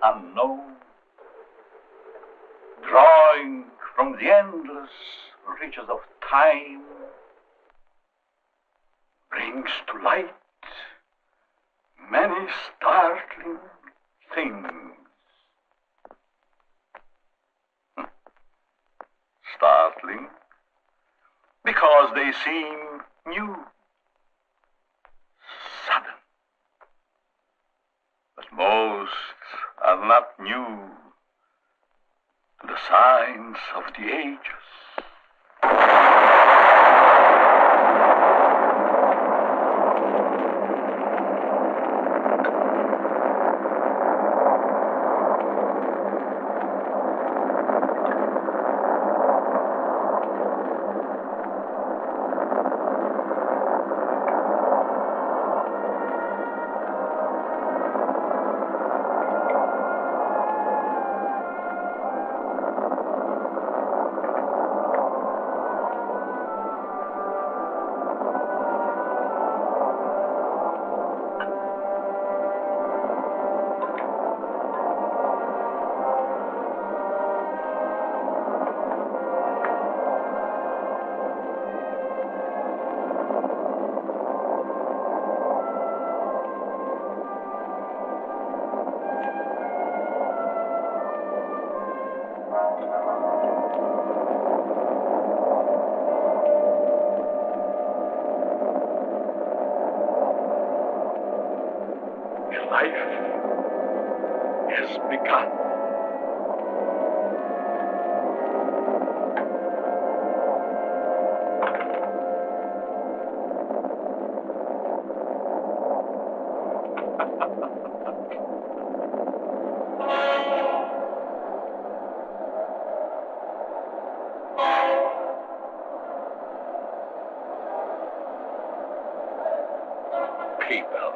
unknown, drawing from the endless reaches of time, brings to light many startling things. Startling because they seem new, sudden. But most are not new to the signs of the ages. People,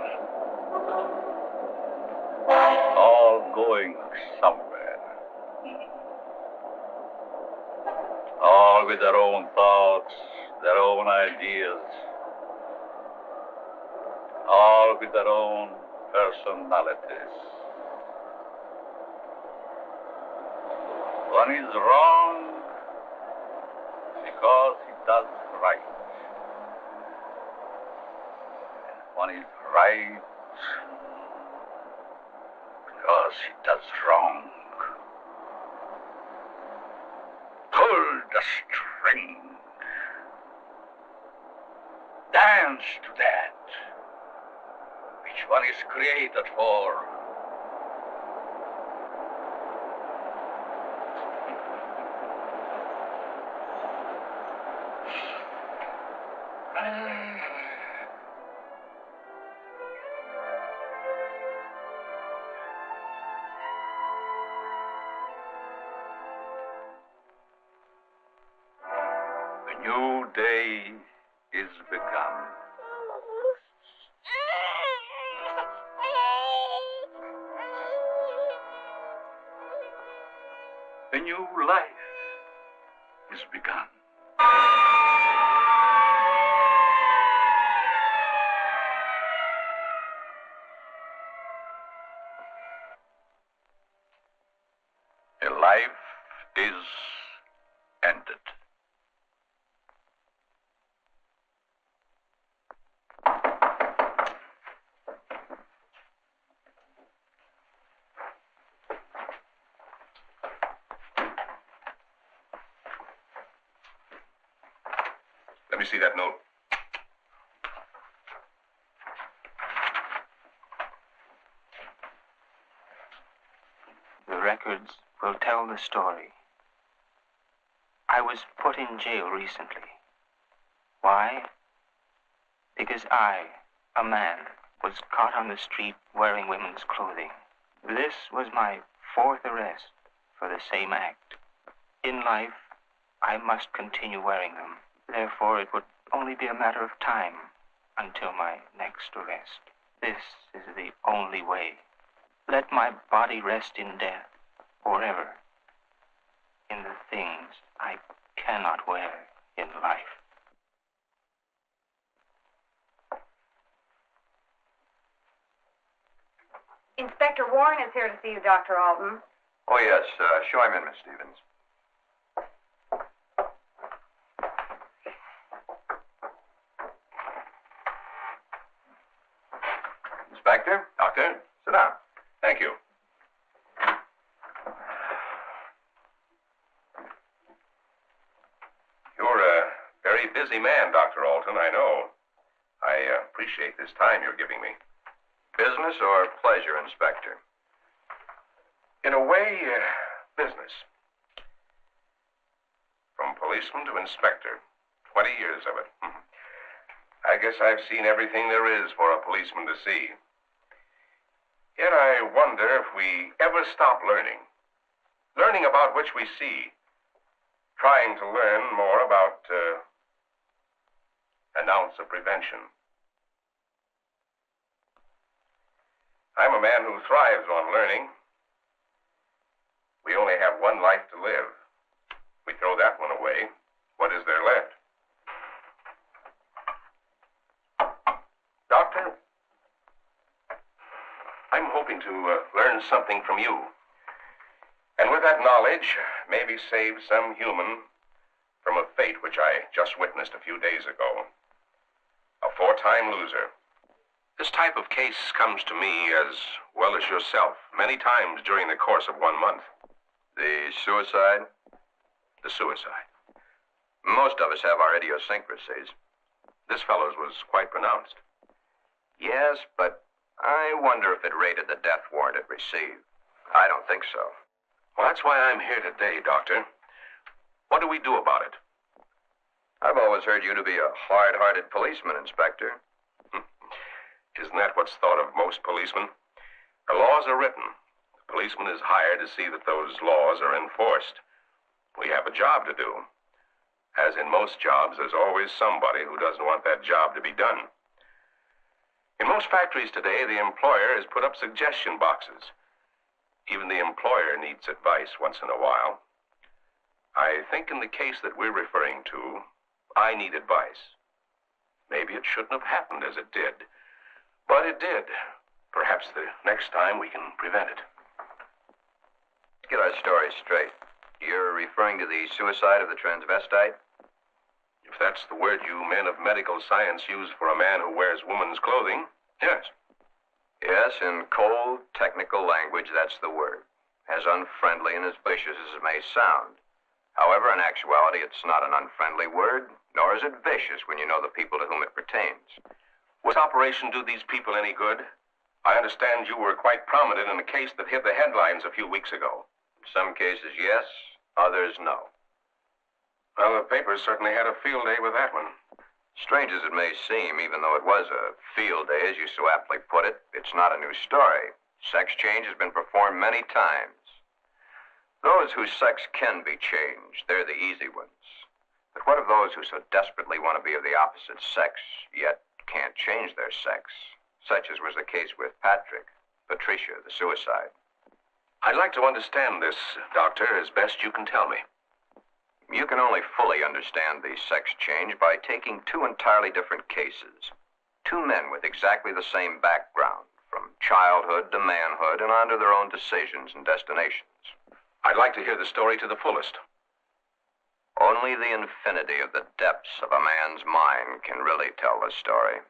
all going somewhere, all with their own thoughts, their own ideas, all with their own personalities. One is wrong because he does right. One is right because he does wrong. Pull the string. Dance to that. Which one is created for? A new day is begun. A new life is begun. A life is ended. Let me see that note. The records will tell the story. I was put in jail recently. Why? Because I, a man, was caught on the street wearing women's clothing. This was my 4th arrest for the same act. In life, I must continue wearing them. Therefore, it would only be a matter of time until my next arrest. This is the only way. Let my body rest in death forever in the things I cannot wear in life. Inspector Warren is here to see you, Dr. Alton. Oh, yes. Show him in, Miss Stevens. Inspector? Doctor? Sit down. Thank you. You're a very busy man, Dr. Alton, I know. I appreciate this time you're giving me. Business or pleasure, Inspector? In a way, business. From policeman to inspector. 20 years of it. I guess I've seen everything there is for a policeman to see. Yet I wonder if we ever stop learning. Learning about which we see. Trying to learn more about an ounce of prevention. I'm a man who thrives on learning. We only have one life to live. We throw that one away. What is there left? Doctor, I'm hoping to learn something from you. And with that knowledge, maybe save some human from a fate which I just witnessed a few days ago. A 4-time loser. This type of case comes to me as well as yourself, many times during the course of 1 month. The suicide? The suicide. Most of us have our idiosyncrasies. This fellow's was quite pronounced. Yes, but I wonder if it rated the death warrant it received. I don't think so. Well, that's why I'm here today, Doctor. What do we do about it? I've always heard you to be a hard-hearted policeman, Inspector. Isn't that what's thought of most policemen? The laws are written. The policeman is hired to see that those laws are enforced. We have a job to do. As in most jobs, there's always somebody who doesn't want that job to be done. In most factories today, the employer has put up suggestion boxes. Even the employer needs advice once in a while. I think in the case that we're referring to, I need advice. Maybe it shouldn't have happened as it did. But it did. Perhaps the next time we can prevent it. Let's get our story straight. You're referring to the suicide of the transvestite? If that's the word you men of medical science use for a man who wears woman's clothing, yes. Yes, in cold, technical language, that's the word. As unfriendly and as vicious as it may sound. However, in actuality, it's not an unfriendly word, nor is it vicious when you know the people to whom it pertains. Would this operation do these people any good? I understand you were quite prominent in a case that hit the headlines a few weeks ago. In some cases, yes. Others, no. Well, the papers certainly had a field day with that one. Strange as it may seem, even though it was a field day, as you so aptly put it, it's not a new story. Sex change has been performed many times. Those whose sex can be changed, they're the easy ones. But what of those who so desperately want to be of the opposite sex, yet can't change their sex, such as was the case with Patricia, the suicide? I'd like to understand this, Doctor, as best you can tell me. You can only fully understand the sex change by taking two entirely different cases. Two men with exactly the same background, from childhood to manhood and on to their own decisions and destinations. I'd like to hear the story to the fullest. Only the infinity of the depths of a man's mind can really tell the story.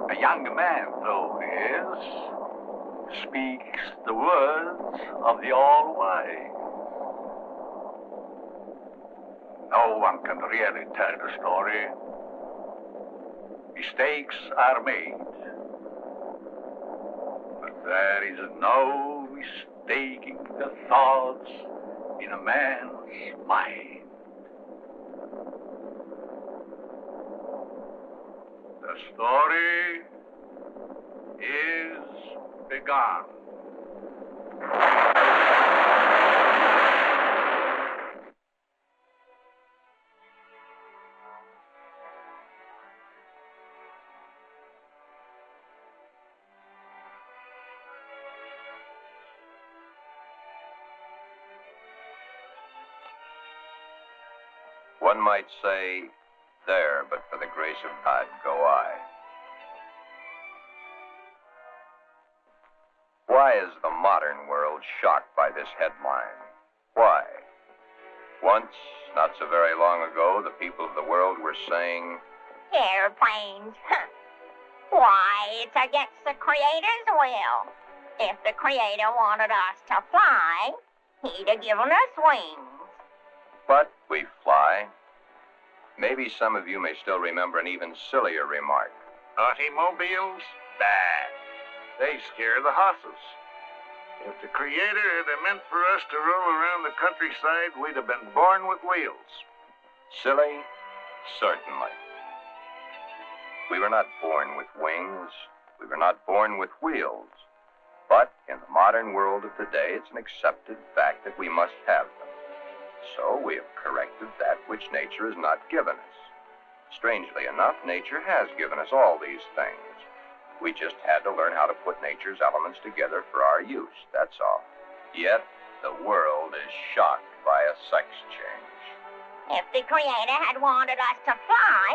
A young man, though he is, speaks the words of the All-Wise. No one can really tell the story. Mistakes are made. But there is no mistaking the thoughts in a man's mind. The story is begun. One might say, there, but for the grace of God, go I. Why is the modern world shocked by this headline? Why? Once, not so very long ago, the people of the world were saying, airplanes. Why, it's against the Creator's will. If the Creator wanted us to fly, He'd have given us wings. But we fly. Maybe some of you may still remember an even sillier remark. Automobiles? Bad. They scare the horses. If the Creator had meant for us to roll around the countryside, we'd have been born with wheels. Silly? Certainly. We were not born with wings. We were not born with wheels. But in the modern world of today, it's an accepted fact that we must have them. So we have corrected that which nature has not given us. Strangely enough, nature has given us all these things. We just had to learn how to put nature's elements together for our use, that's all. Yet, the world is shocked by a sex change. If the Creator had wanted us to fly,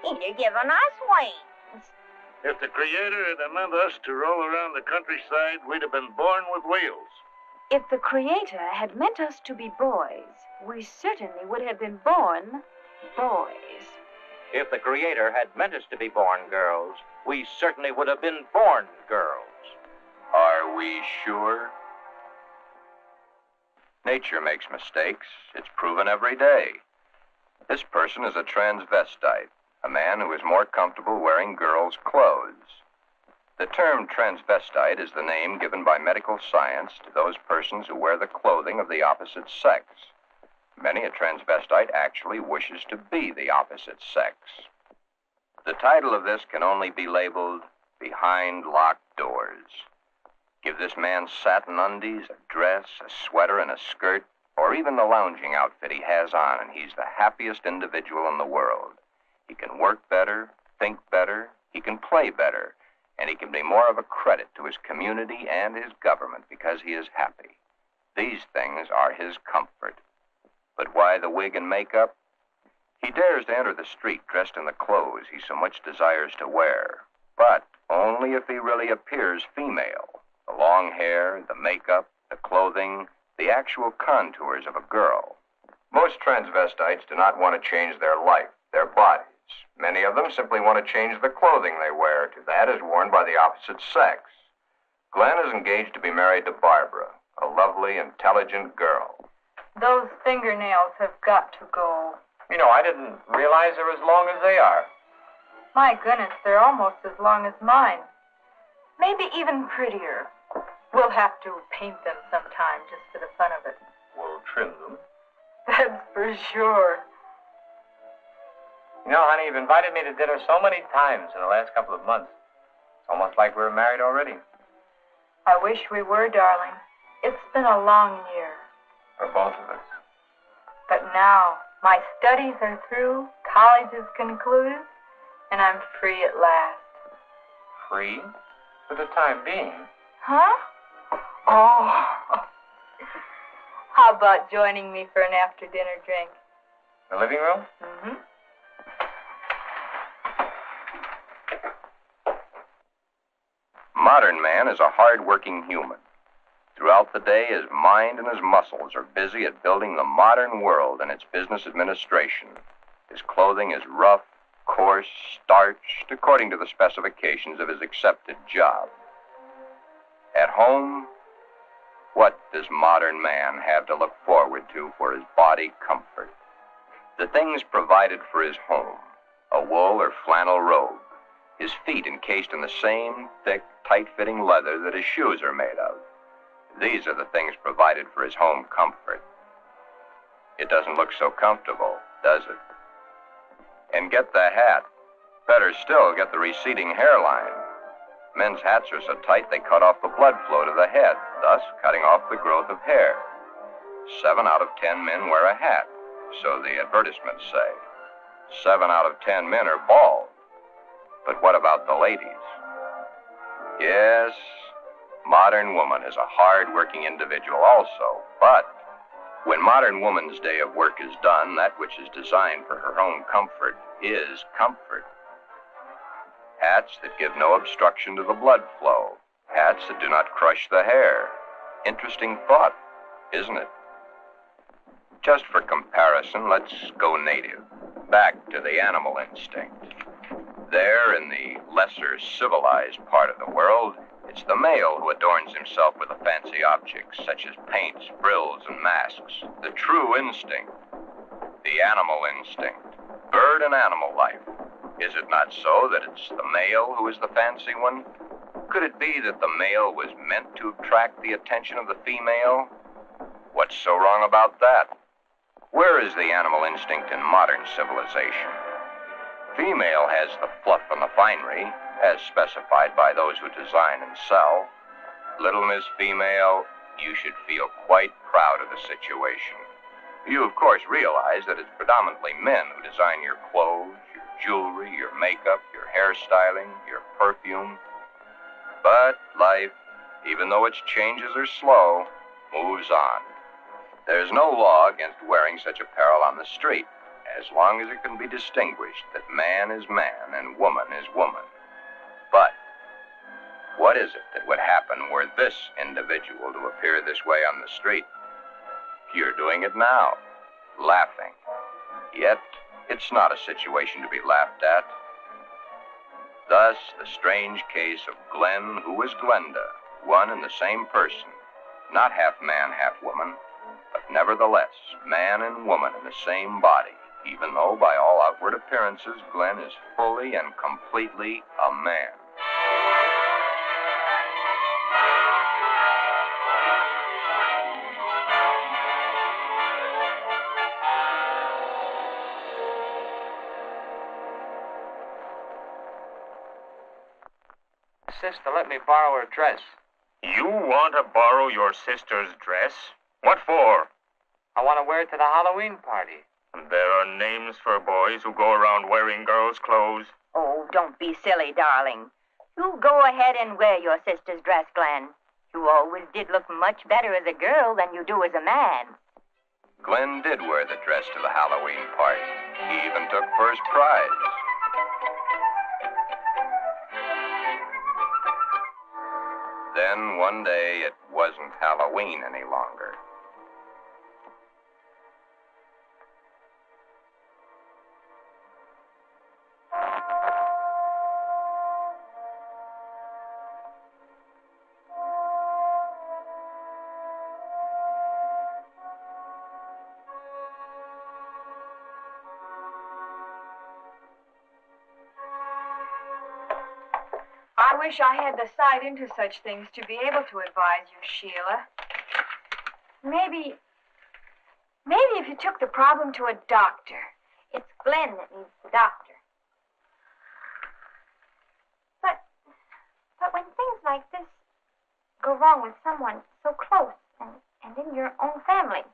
He'd have given us wings. If the Creator had meant us to roll around the countryside, we'd have been born with wheels. If the Creator had meant us to be boys, we certainly would have been born boys. If the Creator had meant us to be born girls, we certainly would have been born girls. Are we sure? Nature makes mistakes. It's proven every day. This person is a transvestite, a man who is more comfortable wearing girls' clothes. The term transvestite is the name given by medical science to those persons who wear the clothing of the opposite sex. Many a transvestite actually wishes to be the opposite sex. The title of this can only be labeled Behind Locked Doors. Give this man satin undies, a dress, a sweater, and a skirt, or even the lounging outfit he has on, and he's the happiest individual in the world. He can work better, think better, he can play better, and he can be more of a credit to his community and his government because he is happy. These things are his comfort. But why the wig and makeup? He dares to enter the street dressed in the clothes he so much desires to wear, but only if he really appears female. The long hair, the makeup, the clothing, the actual contours of a girl. Most transvestites do not want to change their life, their bodies. Many of them simply want to change the clothing they wear to that is worn by the opposite sex. Glen is engaged to be married to Barbara, a lovely, intelligent girl. Those fingernails have got to go. You know, I didn't realize they're as long as they are. My goodness, they're almost as long as mine. Maybe even prettier. We'll have to paint them sometime just for the fun of it. We'll trim them. That's for sure. You know, honey, you've invited me to dinner so many times in the last couple of months. It's almost like we're married already. I wish we were, darling. It's been a long year. For both of us. But now, my studies are through, college is concluded, and I'm free at last. Free? For the time being. Huh? Oh. How about joining me for an after-dinner drink? The living room? Mm-hmm. Modern man is a hard-working human. Throughout the day, his mind and his muscles are busy at building the modern world and its business administration. His clothing is rough, coarse, starched, according to the specifications of his accepted job. At home, what does modern man have to look forward to for his body comfort? The things provided for his home, a wool or flannel robe, his feet encased in the same thick, tight-fitting leather that his shoes are made of. These are the things provided for his home comfort. It doesn't look so comfortable, does it? And get the hat. Better still, get the receding hairline. Men's hats are so tight they cut off the blood flow to the head, thus cutting off the growth of hair. 7 out of 10 men wear a hat, so the advertisements say. 7 out of 10 men are bald. But what about the ladies? Yes, modern woman is a hard-working individual also, but When modern woman's day of work is done, that which is designed for her own comfort is comfort. Hats that give no obstruction to the blood flow. Hats that do not crush the hair. Interesting thought, isn't it? Just for comparison, let's go native. Back to the animal instinct. There, in the lesser civilized part of the world, it's the male who adorns himself with the fancy objects, such as paints, frills, and masks. The true instinct. The animal instinct. Bird and animal life. Is it not so that it's the male who is the fancy one? Could it be that the male was meant to attract the attention of the female? What's so wrong about that? Where is the animal instinct in modern civilization? Female has the fluff and the finery, as specified by those who design and sell. Little Miss Female, you should feel quite proud of the situation. You, of course, realize that it's predominantly men who design your clothes, your jewelry, your makeup, your hairstyling, your perfume. But life, even though its changes are slow, moves on. There's no law against wearing such apparel on the street, as long as it can be distinguished that man is man and woman is woman. But what is it that would happen were this individual to appear this way on the street? You're doing it now, laughing. Yet, it's not a situation to be laughed at. Thus, the strange case of Glen, who was Glenda, one and the same person, not half man, half woman, but nevertheless, man and woman in the same body, even though by all outward appearances, Glen is fully and completely a man. Sister, let me borrow her dress. You want to borrow your sister's dress? What for? I want to wear it to the Halloween party. There are names for boys who go around wearing girls' clothes. Oh, don't be silly, darling. You go ahead and wear your sister's dress, Glen. You always did look much better as a girl than you do as a man. Glen did wear the dress to the Halloween party. He even took first prize. Then, one day, it wasn't Halloween any longer. I wish I had the sight into such things to be able to advise you, Sheila. Maybe if you took the problem to a doctor. It's Glen that needs the doctor. But when things like this go wrong with someone so close and in your own family,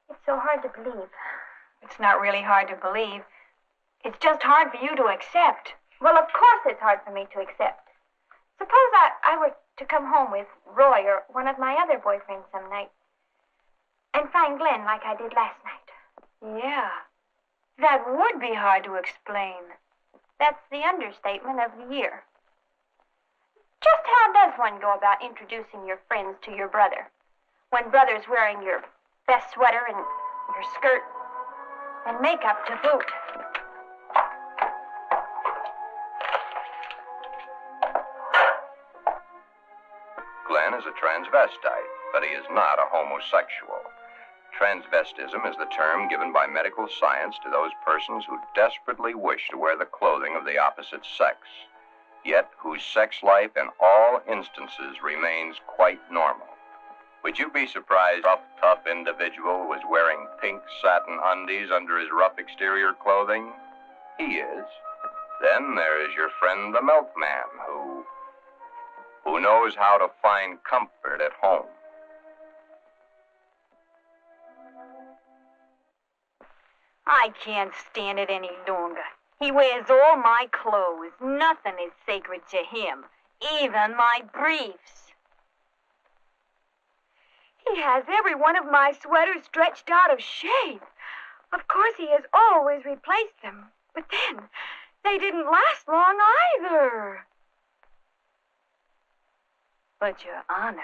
it's so hard to believe. It's not really hard to believe. It's just hard for you to accept. Well, of course it's hard for me to accept. Suppose I were to come home with Roy or one of my other boyfriends some night and find Glen like I did last night. Yeah, that would be hard to explain. That's the understatement of the year. Just how does one go about introducing your friends to your brother when brother's wearing your best sweater and your skirt and makeup to boot? Glen is a transvestite, but he is not a homosexual. Transvestism is the term given by medical science to those persons who desperately wish to wear the clothing of the opposite sex, yet whose sex life in all instances remains quite normal. Would you be surprised a tough individual was wearing pink satin undies under his rough exterior clothing? He is. Then there is your friend the milkman, who knows how to find comfort at home. I can't stand it any longer. He wears all my clothes. Nothing is sacred to him, even my briefs. He has every one of my sweaters stretched out of shape. Of course, he has always replaced them. But then, they didn't last long either. But, Your Honor,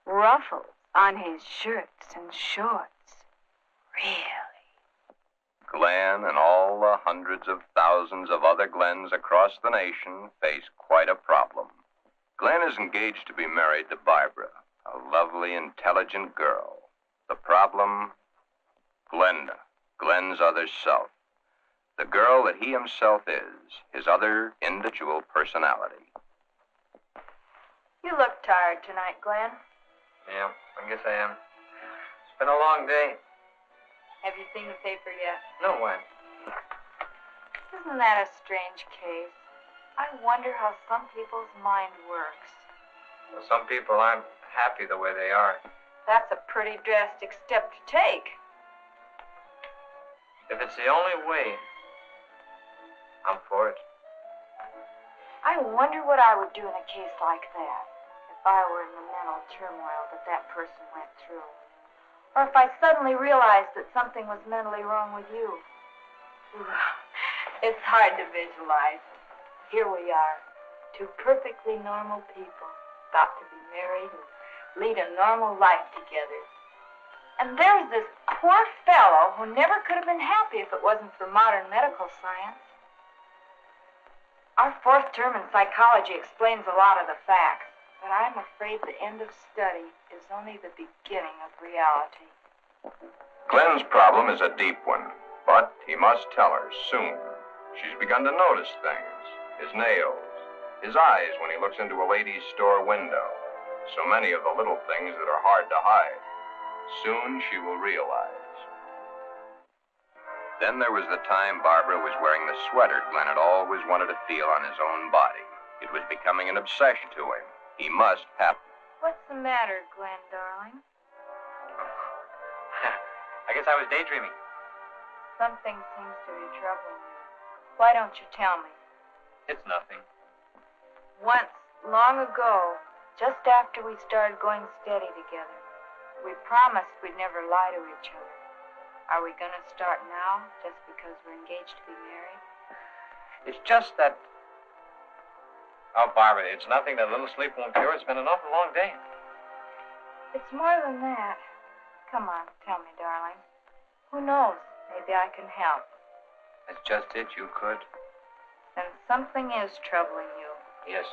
ruffles on his shirts and shorts. Really? Glen and all the hundreds of thousands of other Glens across the nation face quite a problem. Glen is engaged to be married to Barbara, a lovely, intelligent girl. The problem? Glenda, Glen's other self. The girl that he himself is, his other individual personality. You look tired tonight, Glen. Yeah, I guess I am. It's been a long day. Have you seen the paper yet? No, why? Isn't that a strange case? I wonder how some people's mind works. Well, some people aren't happy the way they are. That's a pretty drastic step to take. If it's the only way, I'm for it. I wonder what I would do in a case like that if I were in the mental turmoil that person went through. Or if I suddenly realized that something was mentally wrong with you. It's hard to visualize. Here we are, two perfectly normal people, about to be married and lead a normal life together. And there's this poor fellow who never could have been happy if it wasn't for modern medical science. Our fourth term in psychology explains a lot of the facts, but I'm afraid the end of study is only the beginning of reality. Glen's problem is a deep one, but he must tell her soon. She's begun to notice things. His nails, his eyes when he looks into a lady's store window. So many of the little things that are hard to hide. Soon she will realize. Then there was the time Barbara was wearing the sweater Glen had always wanted to feel on his own body. It was becoming an obsession to him. He must have it. What's the matter, Glen, darling? I guess I was daydreaming. Something seems to be troubling you. Why don't you tell me? It's nothing. Once, long ago, just after we started going steady together, we promised we'd never lie to each other. Are we going to start now, just because we're engaged to be married? It's just that... Oh, Barbara, it's nothing that a little sleep won't cure. It's been an awful long day. It's more than that. Come on, tell me, darling. Who knows? Maybe I can help. That's just it. You could. Then something is troubling you. Yes.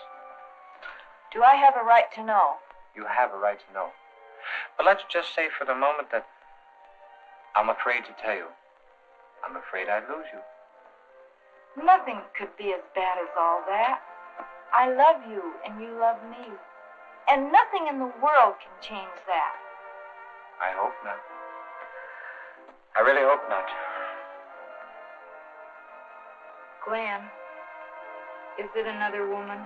Do I have a right to know? You have a right to know. But let's just say for the moment that I'm afraid to tell you. I'm afraid I'd lose you. Nothing could be as bad as all that. I love you, and you love me. And nothing in the world can change that. I hope not. I really hope not. Glen, is it another woman?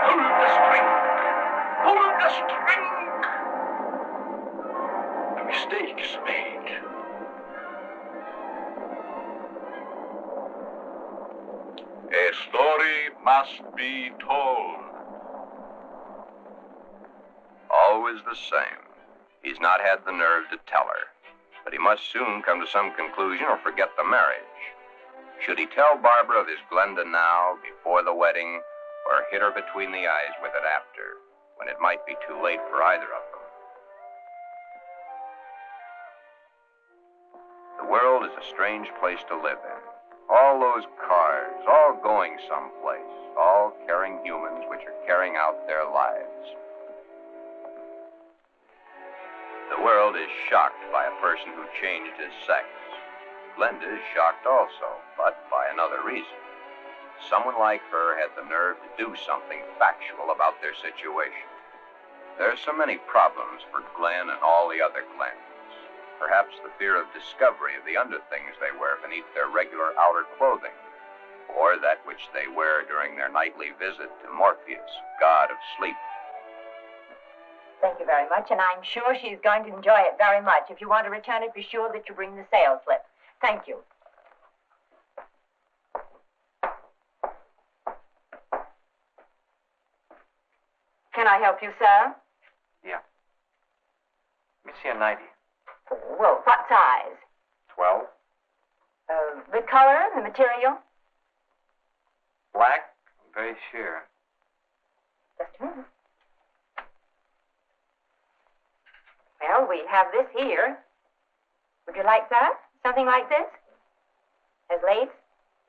Hold the string! Hold the string! A mistake is made. A story must be told. Always the same. He's not had the nerve to tell her. But he must soon come to some conclusion or forget the marriage. Should he tell Barbara of his Glenda now, before the wedding, or hit her between the eyes with it after, when it might be too late for either of them? The world is a strange place to live in. All those cars, all going someplace, all carrying humans which are carrying out their lives. The world is shocked by a person who changed his sex. Glenda is shocked also, but by another reason. Someone like her had the nerve to do something factual about their situation. There are so many problems for Glen and all the other Glens. Perhaps the fear of discovery of the underthings they wear beneath their regular outer clothing, or that which they wear during their nightly visit to Morpheus, god of sleep. Thank you very much, and I'm sure she's going to enjoy it very much. If you want to return it, be sure that you bring the sales slip. Thank you. help you, sir? Yeah. Let me see a 90. Well, what size? 12. The color, the material? Black, very sheer. Just a minute. Well, we have this here. Would you like that? Something like this? As lace?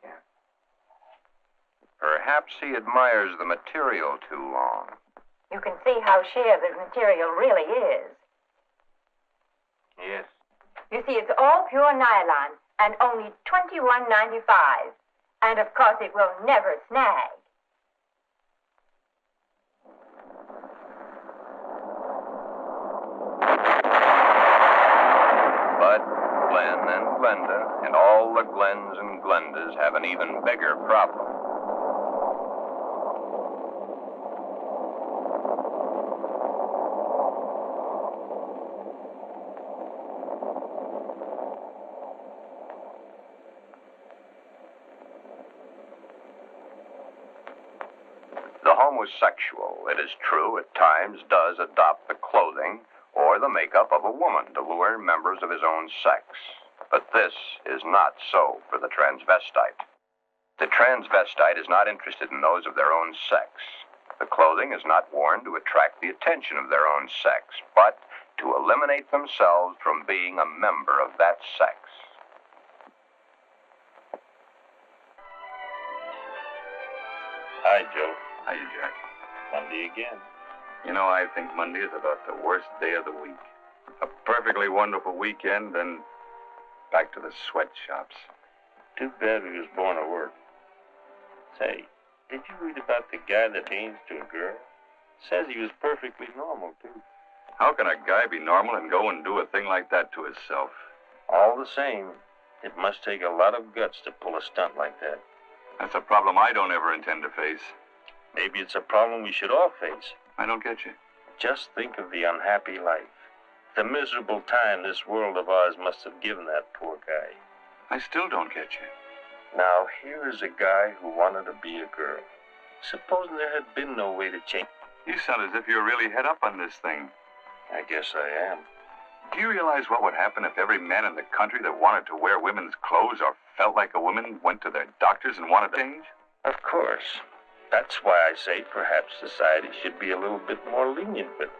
Yeah. Perhaps he admires the material too long. You can see how sheer the material really is. Yes. You see, it's all pure nylon and only $21.95. And of course, it will never snag. But Glen and Glenda and all the Glens and Glendas have an even bigger problem. The homosexual, it is true, at times does adopt the clothing or the makeup of a woman to lure members of his own sex. But this is not so for the transvestite. The transvestite is not interested in those of their own sex. The clothing is not worn to attract the attention of their own sex, but to eliminate themselves from being a member of that sex. Hi, Joe. Hiya, Jack. Monday again. You know, I think Monday is about the worst day of the week. A perfectly wonderful weekend, then back to the sweatshops. Too bad he was born to work. Say, did you read about the guy that aims to a girl? Says he was perfectly normal, too. How can a guy be normal and go and do a thing like that to himself? All the same, it must take a lot of guts to pull a stunt like that. That's a problem I don't ever intend to face. Maybe it's a problem we should all face. I don't get you. Just think of the unhappy life. The miserable time this world of ours must have given that poor guy. I still don't get you. Now, here is a guy who wanted to be a girl. Supposing there had been no way to change. You sound as if you're really head up on this thing. I guess I am. Do you realize what would happen if every man in the country that wanted to wear women's clothes or felt like a woman went to their doctors and wanted to change? Of course. That's why I say perhaps society should be a little bit more lenient with them.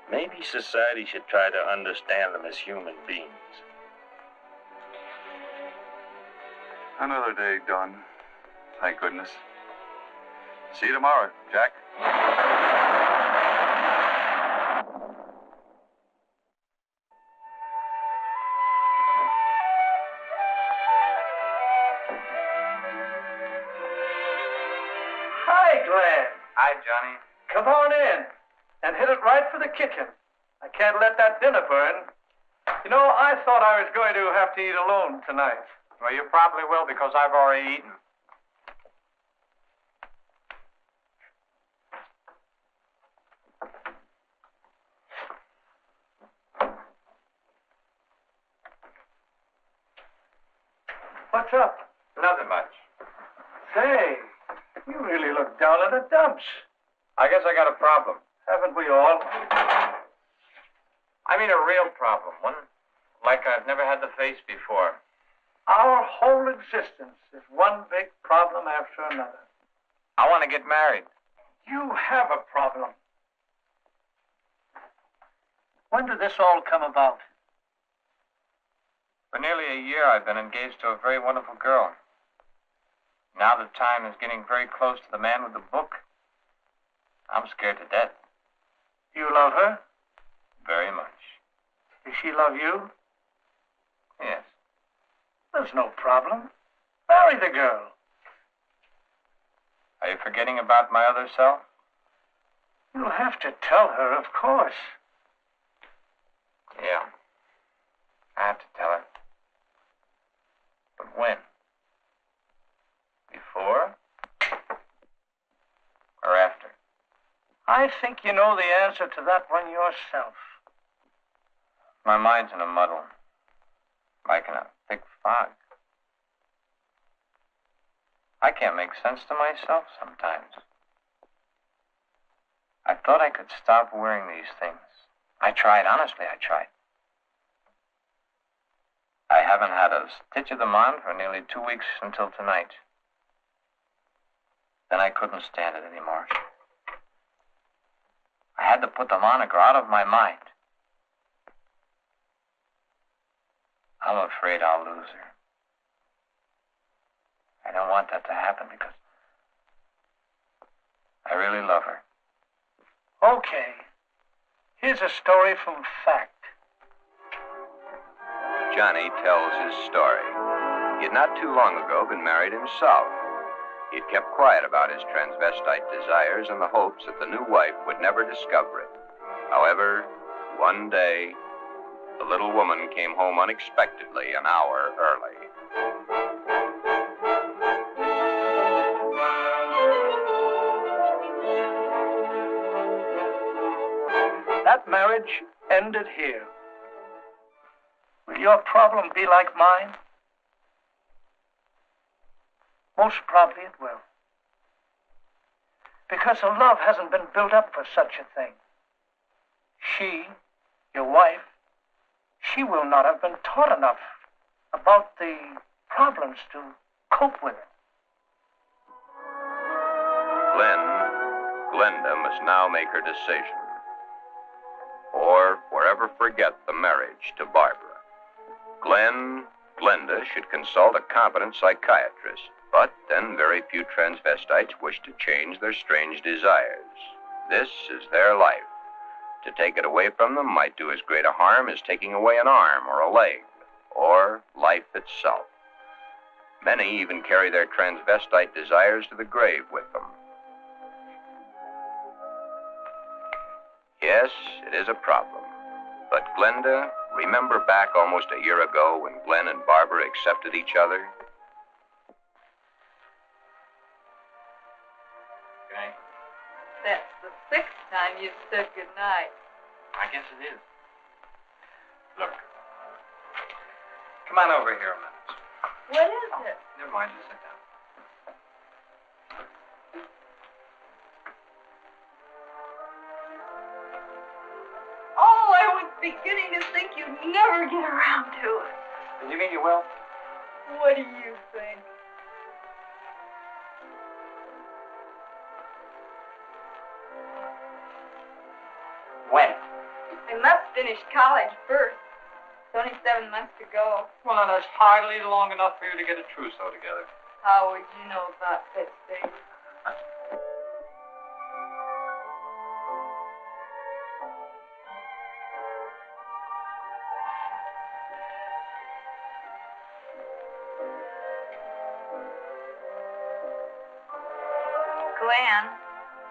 Maybe society should try to understand them as human beings. Another day done. Thank goodness. See you tomorrow, Jack. Hi, Glen. Hi, Johnny. Come on in and hit it right for the kitchen. I can't let that dinner burn. You know, I thought I was going to have to eat alone tonight. Well, you probably will because I've already eaten. What's up? Nothing much. Say, you really look down in the dumps. I guess I got a problem. Haven't we all? I mean a real problem, one like I've never had to face before. Our whole existence is one big problem after another. I want to get married. You have a problem. When did this all come about? For nearly a year, I've been engaged to a very wonderful girl. Now that time is getting very close to the man with the book, I'm scared to death. You love her? Very much. Does she love you? Yes. There's no problem. Marry the girl. Are you forgetting about my other self? You'll have to tell her, of course. Yeah. I have to tell her. But when? Before? Or after? I think you know the answer to that one yourself. My mind's in a muddle. Like in a thick fog. I can't make sense to myself sometimes. I thought I could stop wearing these things. I tried, honestly, I tried. I haven't had a stitch of them on for nearly 2 weeks until tonight. Then I couldn't stand it anymore. I had to put them on or go out of my mind. I'm afraid I'll lose her. I don't want that to happen because I really love her. Okay. Here's a story from Fact. Johnny tells his story. He had not too long ago been married himself. He had kept quiet about his transvestite desires in the hopes that the new wife would never discover it. However, one day, the little woman came home unexpectedly an hour early. That marriage ended here. Will your problem be like mine? Most probably it will. Because a love hasn't been built up for such a thing. She, your wife, she will not have been taught enough about the problems to cope with it. Glenda must now make her decision. Or forever forget the marriage to Barbara. Glenda should consult a competent psychiatrist, but then very few transvestites wish to change their strange desires. This is their life. To take it away from them might do as great a harm as taking away an arm or a leg, or life itself. Many even carry their transvestite desires to the grave with them. Yes, it is a problem. But Glenda, remember back almost a year ago when Glen and Barbara accepted each other? Okay. That's the 6th time you've said goodnight. I guess it is. Look. Come on over here a minute. What is it? Never mind, just sit down. Oh, I was beginning to think you'd never get around to it. Did you mean you will? What do you think? When? I must finish college first. It's only 7 months to go. Well, now, that's hardly long enough for you to get a trousseau together. How would you know about such things? Glen,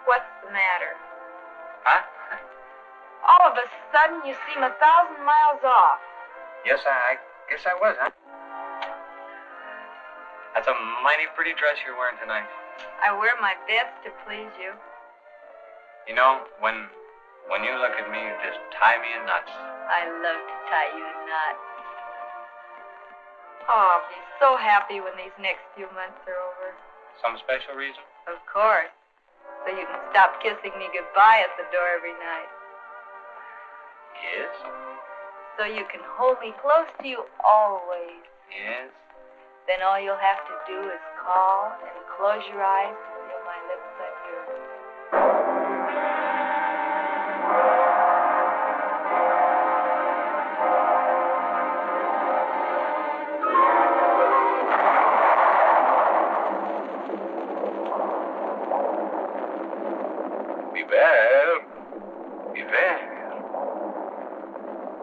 what's the matter? Huh? All of a sudden, you seem 1,000 miles off. Yes, I guess I was, huh? That's a mighty pretty dress you're wearing tonight. I wear my best to please you. You know, when you look at me, you just tie me in knots. I love to tie you in knots. Oh, I'll be so happy when these next few months are over. Some special reason? Of course. So you can stop kissing me goodbye at the door every night. Yes. So you can hold me close to you always. Yes. Then all you'll have to do is call and close your eyes and feel my lips on yours.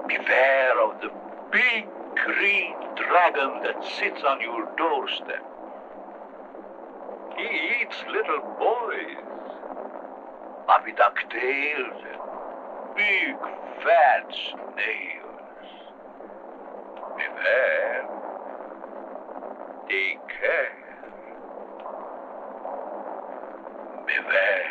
Beware of the big green dragon that sits on your doorstep. He eats little boys, puppy ducktails, and big fat snails. Beware. Take care. Beware.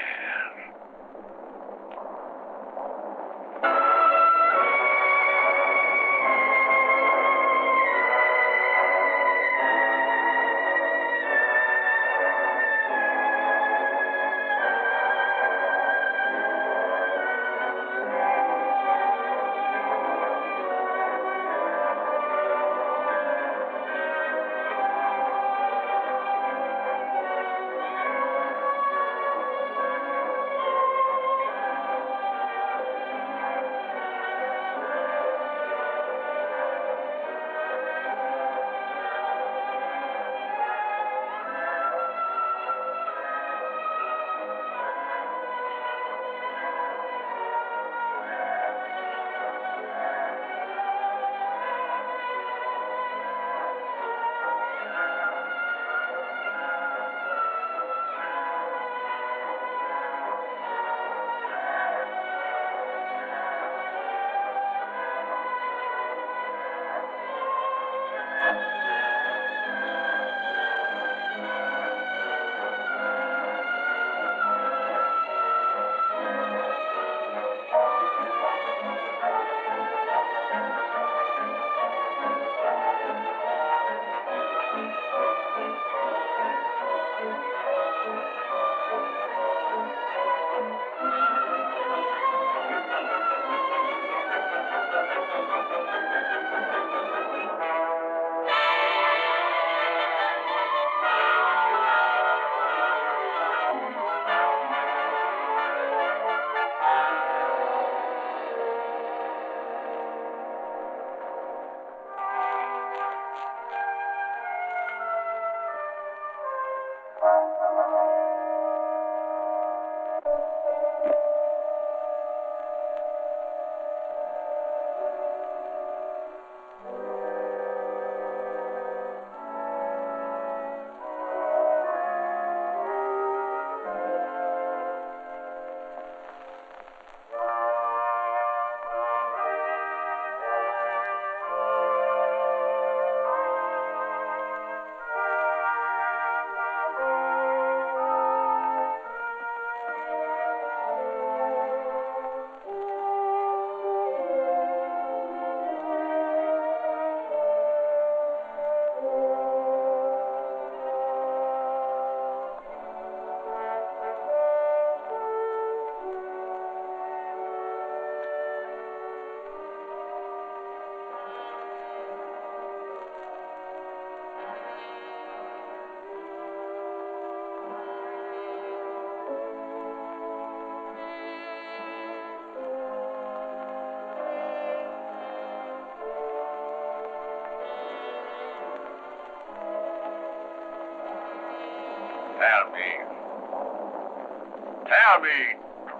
Tell me,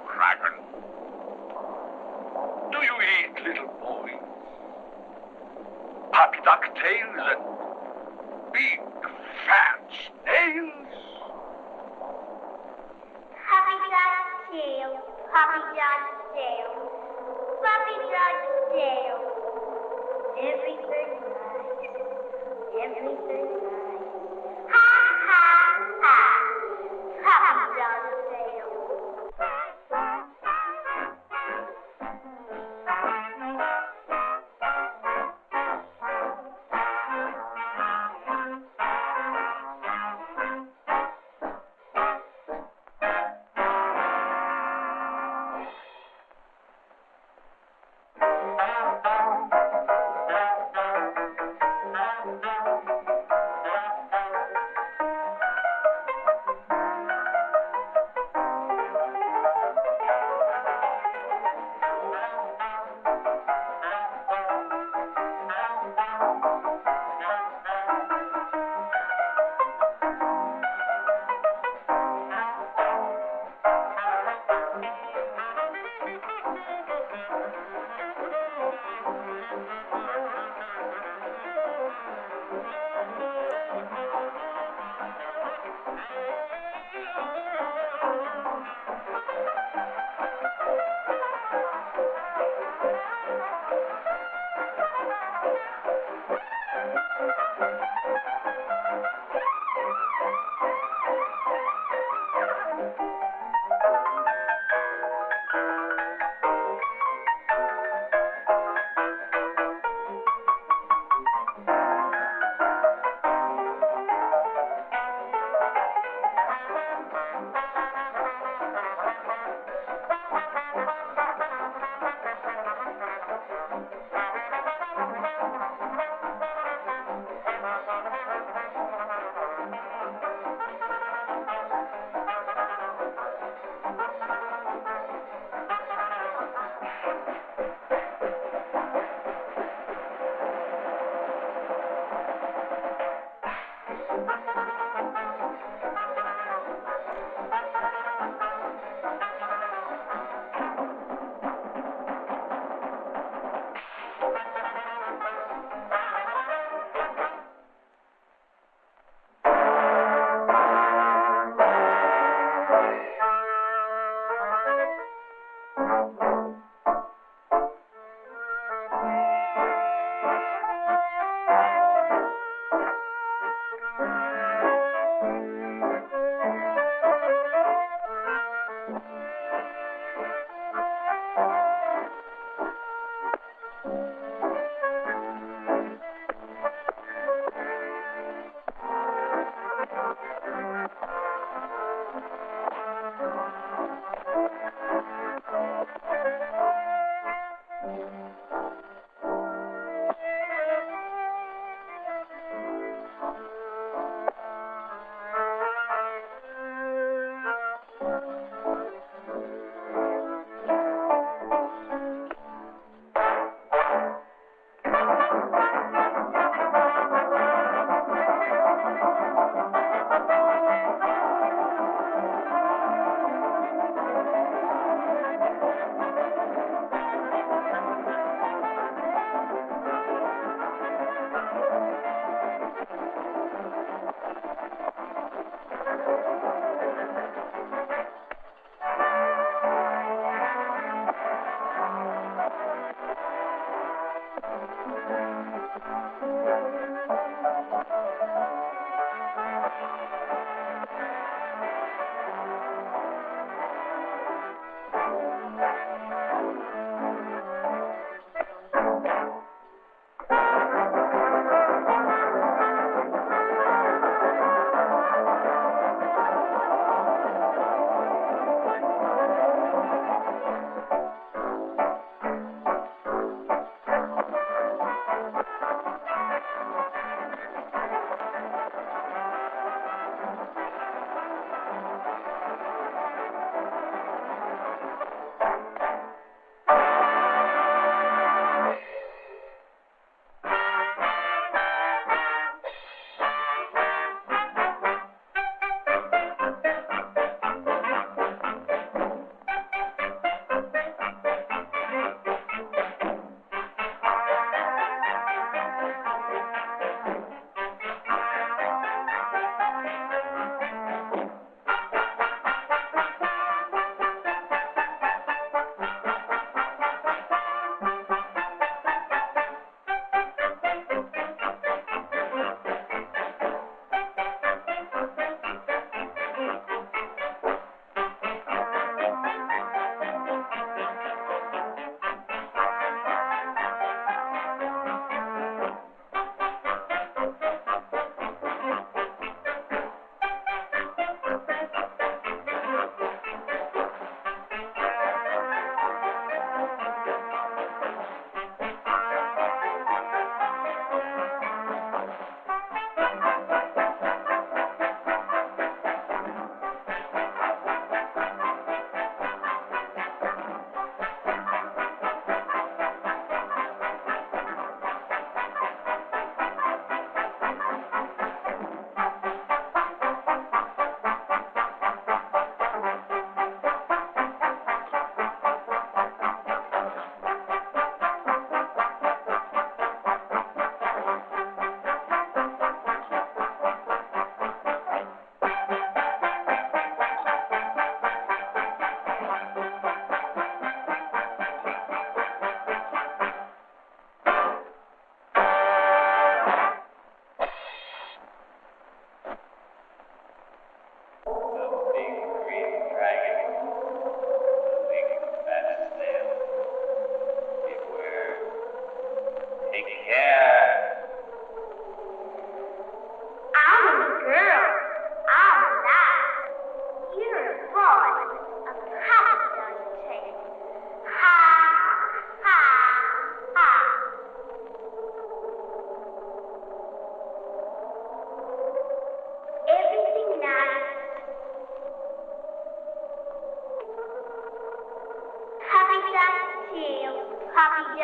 Kraken, Do you eat, little boys? Happy ducktails and big fat snails? Happy ducktail, happy ducktail, happy ducktail. Everything nice, everything nice. Ha ha ha, happy ducktail.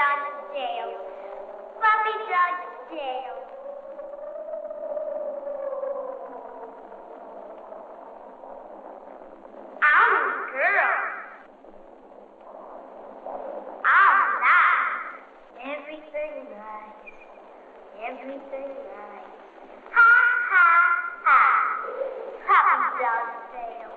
dog's tail. Puppy dog's tail. I'm a girl. I'm nice. Everything nice. Everything nice. Ha ha ha. Puppy dog's tail.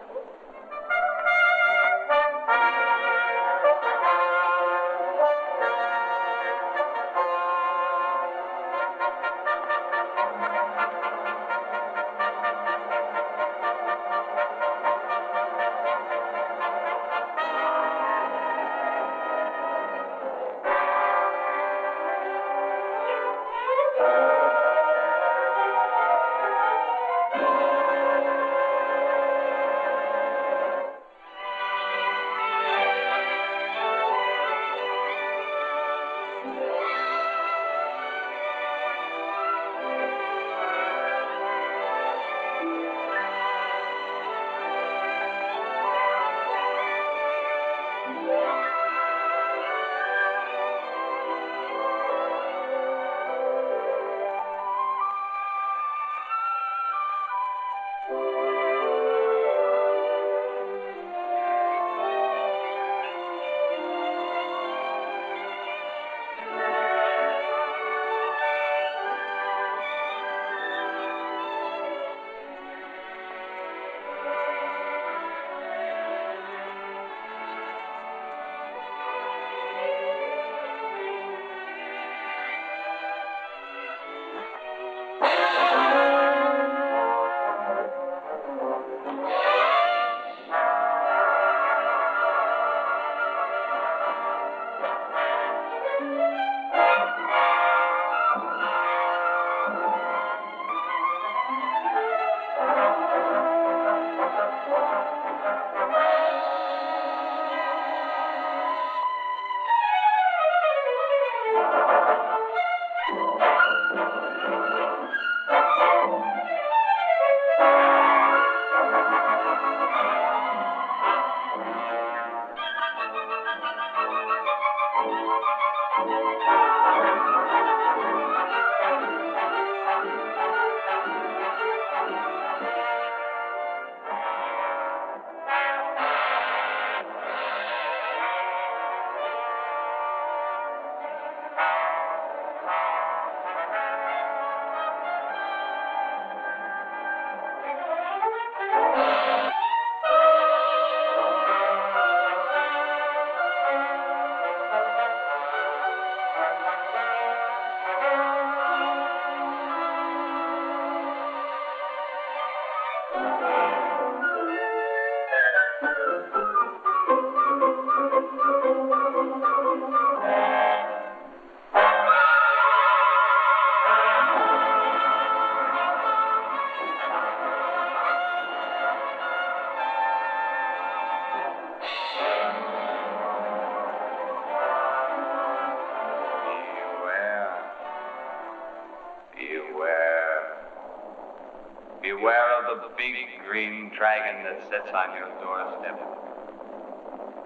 Beware of the big green dragon that sits on your doorstep.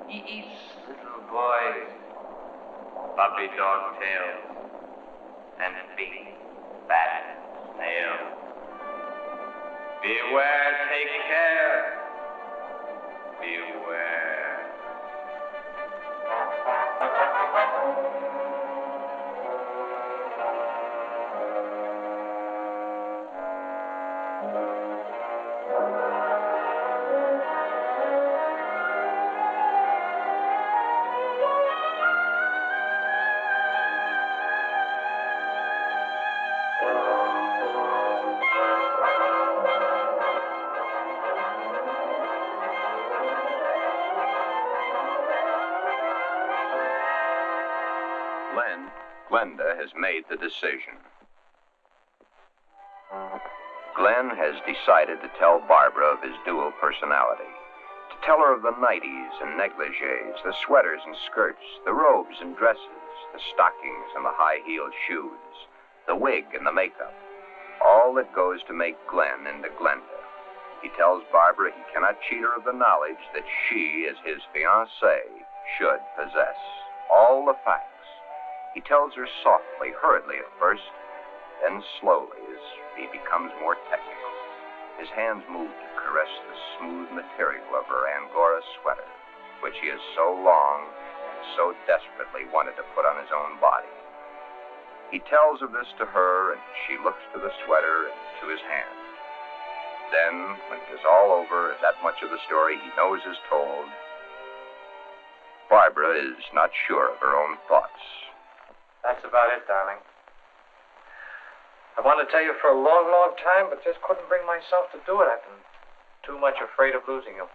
He eats little boys, puppy dog tails, and big fat snails. Beware, take care. Beware. Glenda has made the decision. Glen has decided to tell Barbara of his dual personality. To tell her of the nighties and negligees, the sweaters and skirts, the robes and dresses, the stockings and the high-heeled shoes, the wig and the makeup. All that goes to make Glen into Glenda. He tells Barbara he cannot cheat her of the knowledge that she, as his fiancée, should possess all the facts. He tells her softly, hurriedly at first, then slowly as he becomes more technical. His hands move to caress the smooth material of her Angora sweater, which he has so long and so desperately wanted to put on his own body. He tells of this to her, and she looks to the sweater and to his hand. Then, when it is all over and that much of the story he knows is told, Barbara is not sure of her own thoughts. That's about it, darling. I wanted to tell you for a long, long time, but just couldn't bring myself to do it. I've been too much afraid of losing you.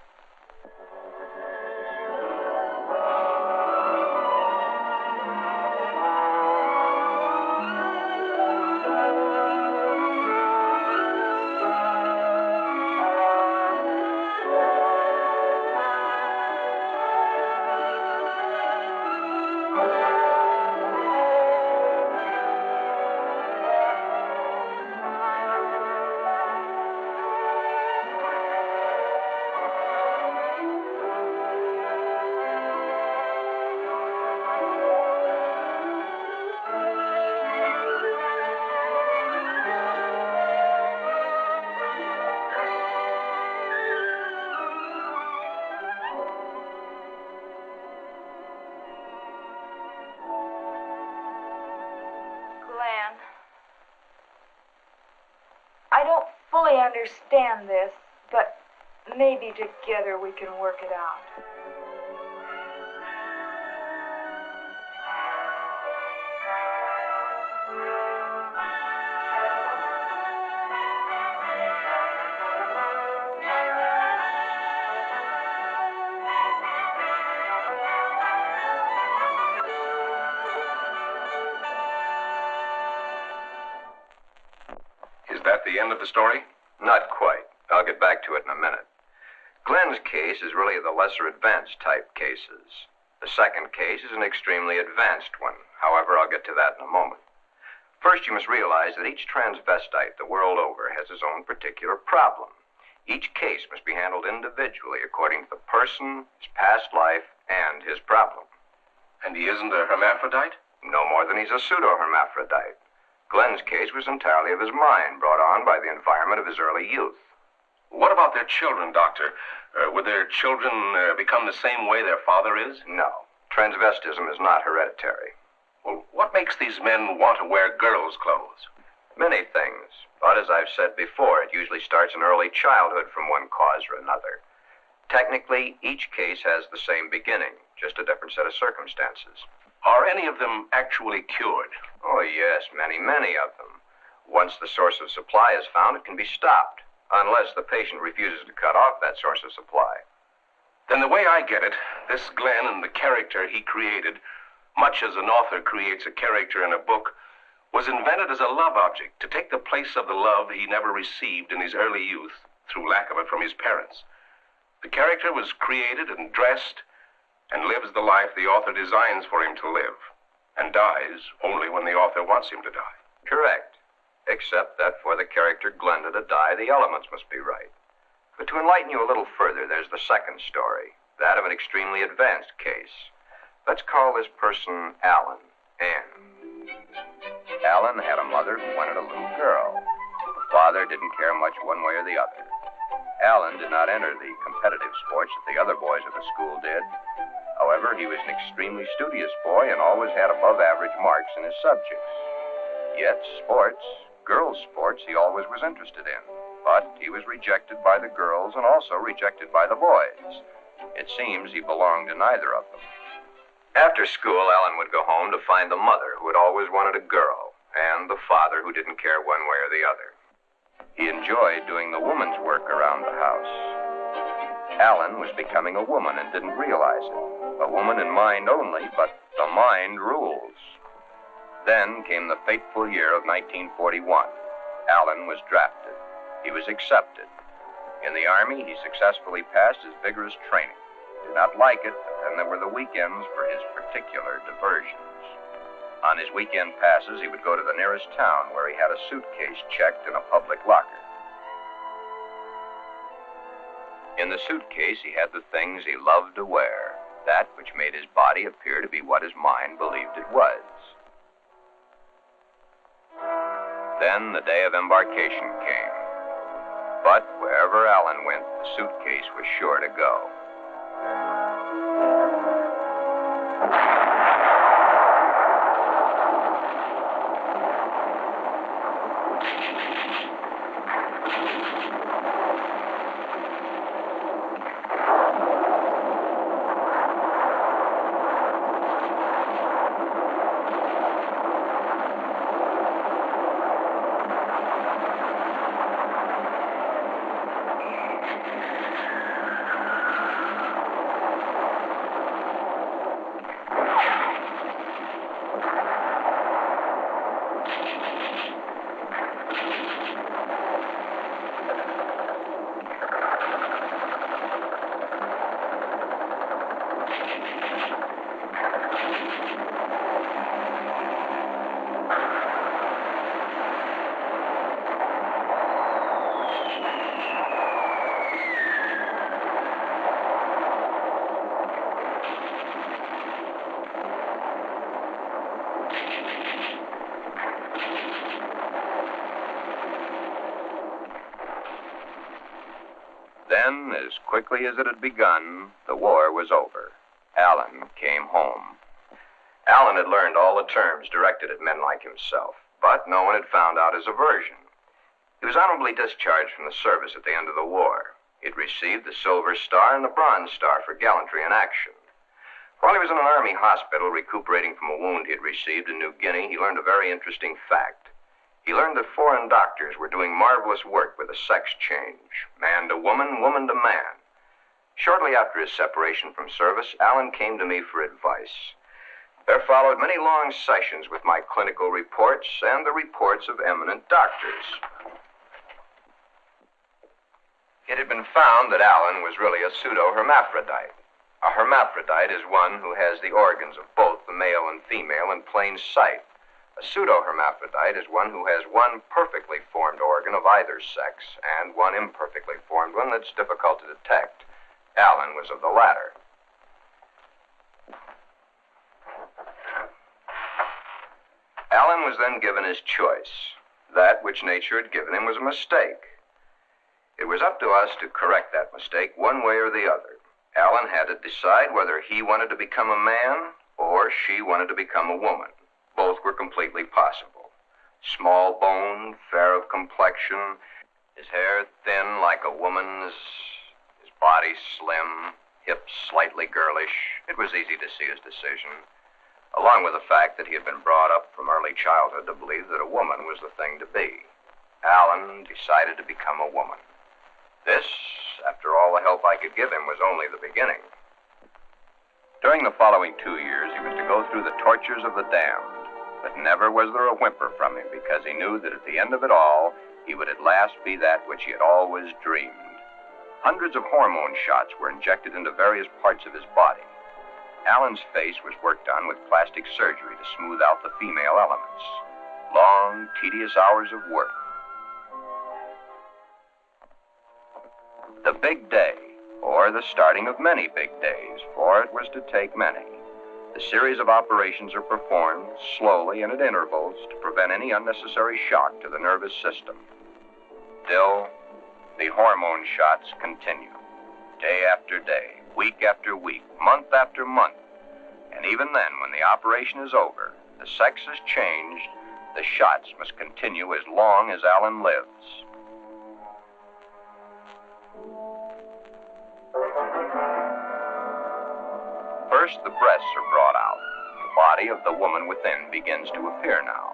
Glen, I don't fully understand this, but maybe together we can work it out. Is that the end of the story? Not quite. I'll get back to it in a minute. Glen's case is really the lesser advanced type cases. The second case is an extremely advanced one. However, I'll get to that in a moment. First, you must realize that each transvestite the world over has his own particular problem. Each case must be handled individually according to the person, his past life, and his problem. And he isn't a hermaphrodite? No more than he's a pseudo-hermaphrodite. Glen's case was entirely of his mind, brought on by the environment of his early youth. What about their children, Doctor? Would their children become the same way their father is? No. Transvestism is not hereditary. Well, what makes these men want to wear girls' clothes? Many things. But as I've said before, it usually starts in early childhood from one cause or another. Technically, each case has the same beginning, just a different set of circumstances. Are any of them actually cured? Oh, yes, many, many of them. Once the source of supply is found, it can be stopped, unless the patient refuses to cut off that source of supply. Then the way I get it, this Glen and the character he created, much as an author creates a character in a book, was invented as a love object to take the place of the love he never received in his early youth through lack of it from his parents. The character was created and dressed and lives the life the author designs for him to live, and dies only when the author wants him to die. Correct. Except that for the character Glenda to die, the elements must be right. But to enlighten you a little further, there's the second story, that of an extremely advanced case. Let's call this person Alan, Anne. Alan had a mother who wanted a little girl. The father didn't care much one way or the other. Alan did not enter the competitive sports that the other boys at the school did. However, he was an extremely studious boy and always had above-average marks in his subjects. Yet sports, girls' sports, he always was interested in. But he was rejected by the girls and also rejected by the boys. It seems he belonged to neither of them. After school, Alan would go home to find the mother who had always wanted a girl, and the father who didn't care one way or the other. He enjoyed doing the woman's work around the house. Alan was becoming a woman and didn't realize it. A woman in mind only, but the mind rules. Then came the fateful year of 1941. Alan was drafted. He was accepted. In the Army, he successfully passed his vigorous training. Did not like it, but then there were the weekends for his particular diversions. On his weekend passes, he would go to the nearest town where he had a suitcase checked in a public locker. In the suitcase, he had the things he loved to wear, that which made his body appear to be what his mind believed it was. Then the day of embarkation came. But wherever Alan went, the suitcase was sure to go. Then, as quickly as it had begun, the war was over. Alan came home. Alan had learned all the terms directed at men like himself, but no one had found out his aversion. He was honorably discharged from the service at the end of the war. He'd received the Silver Star and the Bronze Star for gallantry in action. While he was in an army hospital recuperating from a wound he had received in New Guinea, he learned a very interesting fact. He learned that foreign doctors were doing marvelous work with a sex change, man to woman, woman to man. Shortly after his separation from service, Alan came to me for advice. There followed many long sessions with my clinical reports and the reports of eminent doctors. It had been found that Alan was really a pseudo-hermaphrodite. A hermaphrodite is one who has the organs of both the male and female in plain sight. A pseudo-hermaphrodite is one who has one perfectly formed organ of either sex and one imperfectly formed one that's difficult to detect. Alan was of the latter. Alan was then given his choice. That which nature had given him was a mistake. It was up to us to correct that mistake one way or the other. Alan had to decide whether he wanted to become a man or she wanted to become a woman. Both were completely possible. Small-boned, fair of complexion, his hair thin like a woman's, his body slim, hips slightly girlish. It was easy to see his decision, along with the fact that he had been brought up from early childhood to believe that a woman was the thing to be. Alan decided to become a woman. This, after all the help I could give him, was only the beginning. During the following 2 years, he was to go through the tortures of the damned. But never was there a whimper from him, because he knew that at the end of it all, he would at last be that which he had always dreamed. Hundreds of hormone shots were injected into various parts of his body. Alan's face was worked on with plastic surgery to smooth out the female elements. Long, tedious hours of work. The big day, or the starting of many big days, for it was to take many. The series of operations are performed slowly and at intervals to prevent any unnecessary shock to the nervous system. Still, the hormone shots continue, day after day, week after week, month after month. And even then, when the operation is over, the sex has changed, the shots must continue as long as Alan lives. First, the breasts are brought out. The body of the woman within begins to appear now.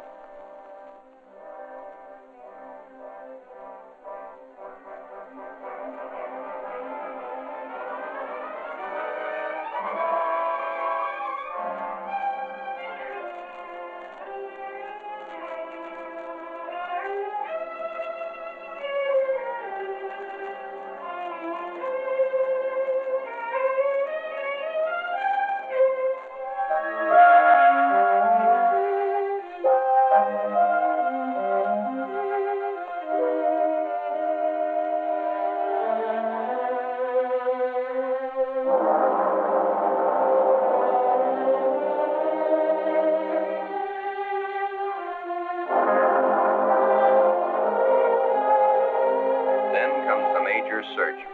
gender surgery,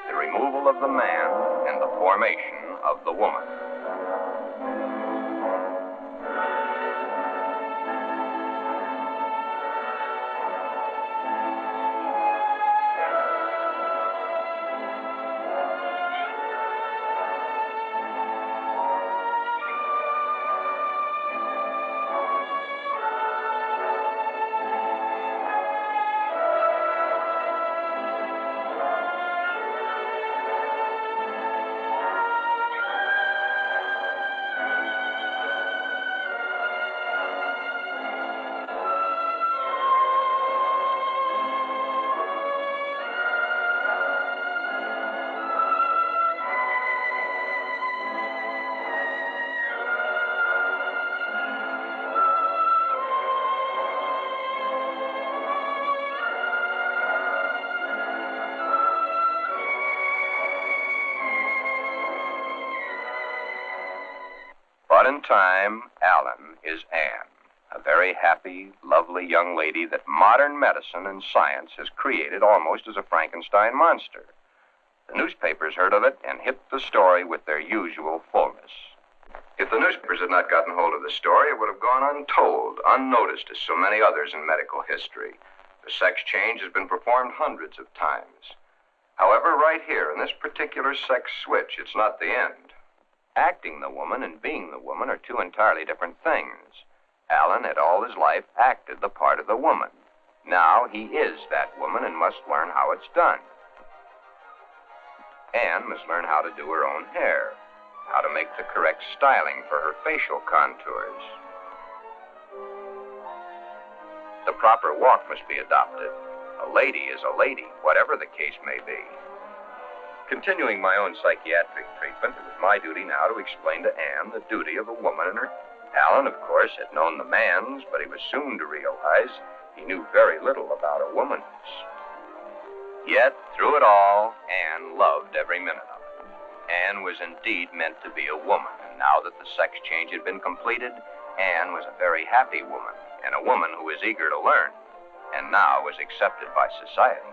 the removal of the man and the formation of the woman. But in time, Alan is Anne, a very happy, lovely young lady that modern medicine and science has created almost as a Frankenstein monster. The newspapers heard of it and hit the story with their usual fullness. If the newspapers had not gotten hold of the story, it would have gone untold, unnoticed as so many others in medical history. The sex change has been performed hundreds of times. However, right here, in this particular sex switch, it's not the end. Acting the woman and being the woman are two entirely different things. Alan had all his life acted the part of the woman. Now he is that woman and must learn how it's done. Anne must learn how to do her own hair, how to make the correct styling for her facial contours. The proper walk must be adopted. A lady is a lady, whatever the case may be. Continuing my own psychiatric treatment, it was my duty now to explain to Anne the duty of a woman and her. Alan, of course, had known the man's, but he was soon to realize he knew very little about a woman's. Yet, through it all, Anne loved every minute of it. Anne was indeed meant to be a woman, and now that the sex change had been completed, Anne was a very happy woman, and a woman who was eager to learn, and now was accepted by society.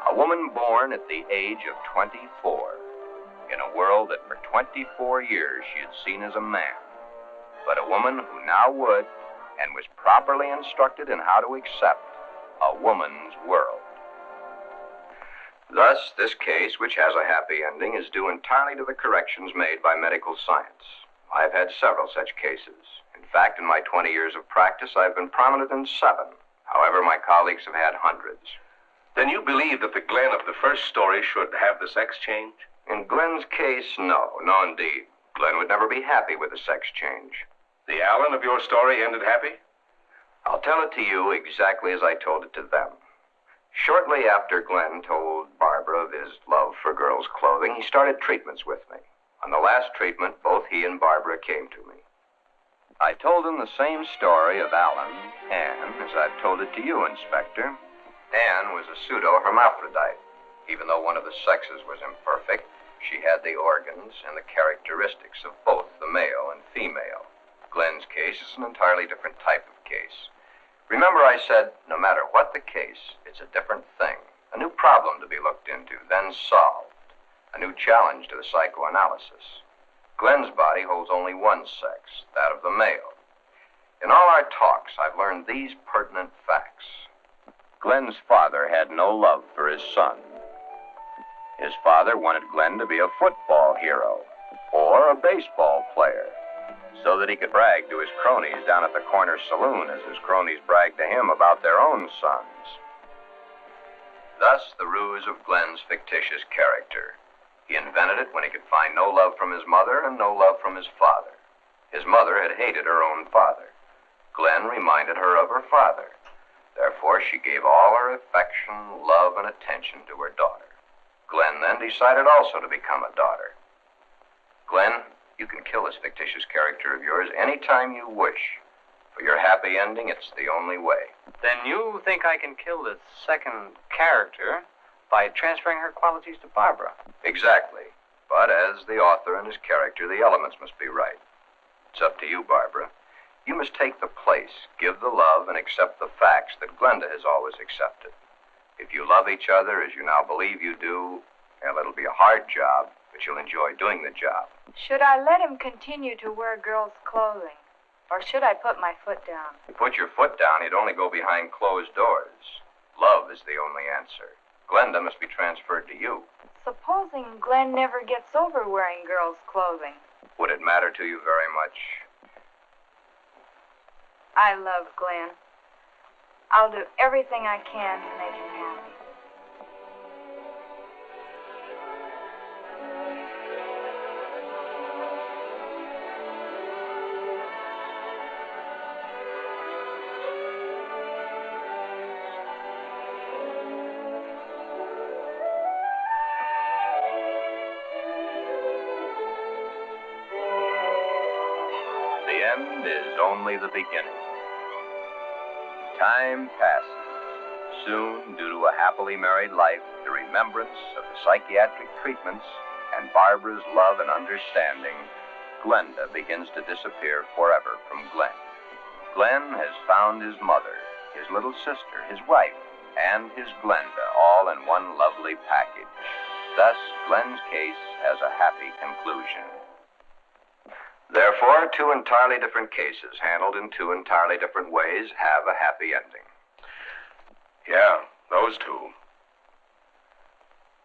A woman born at the age of 24, in a world that for 24 years she had seen as a man, but a woman who now would, and was properly instructed in how to accept, a woman's world. Thus, this case, which has a happy ending, is due entirely to the corrections made by medical science. I've had several such cases. In fact, in my 20 years of practice, I've been prominent in 7. However, my colleagues have had hundreds. Then you believe that the Glen of the first story should have the sex change? In Glen's case, no indeed. Glen would never be happy with the sex change. The Alan of your story ended happy? I'll tell it to you exactly as I told it to them. Shortly after Glen told Barbara of his love for girls' clothing, he started treatments with me. On the last treatment, both he and Barbara came to me. I told them the same story of Alan, Anne, as I've told it to you, Inspector. Anne was a pseudo-hermaphrodite. Even though one of the sexes was imperfect, she had the organs and the characteristics of both the male and female. Glen's case is an entirely different type of case. Remember I said, no matter what the case, it's a different thing. A new problem to be looked into, then solved. A new challenge to the psychoanalysis. Glen's body holds only one sex, that of the male. In all our talks, I've learned these pertinent facts. Glen's father had no love for his son. His father wanted Glen to be a football hero or a baseball player so that he could brag to his cronies down at the corner saloon as his cronies bragged to him about their own sons. Thus, the ruse of Glen's fictitious character. He invented it when he could find no love from his mother and no love from his father. His mother had hated her own father. Glen reminded her of her father. Therefore, she gave all her affection, love, and attention to her daughter. Glen then decided also to become a daughter. Glen, you can kill this fictitious character of yours anytime you wish. For your happy ending, it's the only way. Then you think I can kill the second character by transferring her qualities to Barbara? Exactly. But as the author and his character, the elements must be right. It's up to you, Barbara. You must take the place, give the love, and accept the facts that Glenda has always accepted. If you love each other as you now believe you do, well, it'll be a hard job, but you'll enjoy doing the job. Should I let him continue to wear girls' clothing? Or should I put my foot down? If you put your foot down, he'd only go behind closed doors. Love is the only answer. Glenda must be transferred to you. Supposing Glen never gets over wearing girls' clothing. Would it matter to you very much? I love Glen. I'll do everything I can to make him happy. The end is only the beginning. Time passes. Soon, due to a happily married life, the remembrance of the psychiatric treatments, and Barbara's love and understanding, Glenda begins to disappear forever from Glen. Glen has found his mother, his little sister, his wife, and his Glenda, all in one lovely package. Thus, Glen's case has a happy conclusion. Therefore, two entirely different cases, handled in two entirely different ways, have a happy ending. Yeah, those two.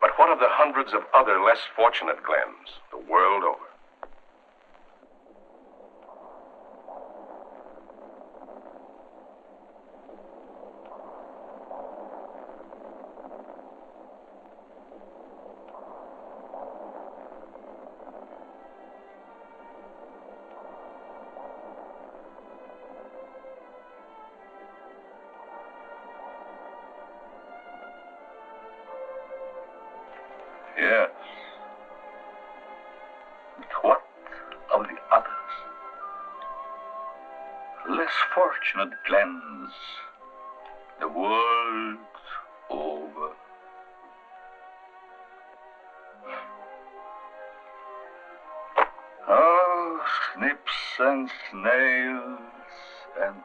But what of the hundreds of other less fortunate Glens the world over? Yes. But what of the others? Less fortunate Glens, the world over. Oh, snips and snails and